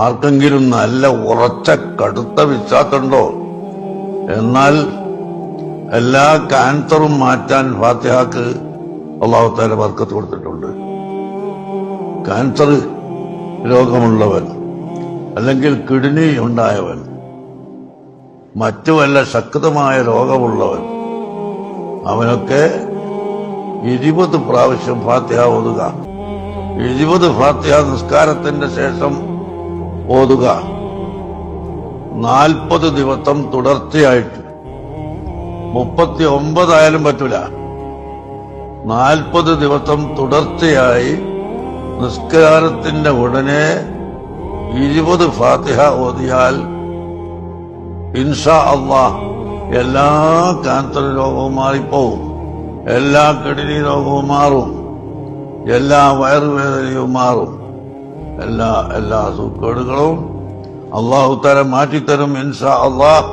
ആർക്കെങ്കിലും നല്ല ഉറച്ച കടുത്ത വിശ്വാസമുണ്ടോ? എന്നാൽ എല്ലാ ക്യാൻസറും മാറ്റാൻ ഫാത്തിഹക്ക് അല്ലാഹു തആല ബർക്കത്ത് കൊടുത്തിട്ടുണ്ട്. ക്യാൻസർ രോഗമുള്ളവൻ, അല്ലെങ്കിൽ കിഡ്നി ഉണ്ടായവൻ, മറ്റു വല്ല ശക്തമായ രോഗമുള്ളവൻ, അവനൊക്കെ 20 പ്രാവശ്യം ഫാത്തിഹ ഓതുക. 20 ഫാത്തിഹ നിസ്കാരത്തിന്റെ ശേഷം ഓതുക. 40 ദിവസം തുടർച്ചയായിട്ട്. 39 ആയാലും പറ്റൂല. 40 ദിവസം തുടർച്ചയായി നിസ്കാരത്തിന്റെ ഉടനെ 20 ഫാത്തിഹ ഓതിയാൽ ഇൻഷാ അല്ലാഹ് എല്ലാ ക്യാൻസർ രോഗവും മാറിപ്പോവും, എല്ലാ കിഡ്നി രോഗവും മാറും, എല്ലാ വയറുവേദനയും മാറും, എല്ലാ സൂക്കേടുകളും അല്ലാഹു തആല മാറ്റിത്തരും ഇൻഷാ അല്ലാഹ്.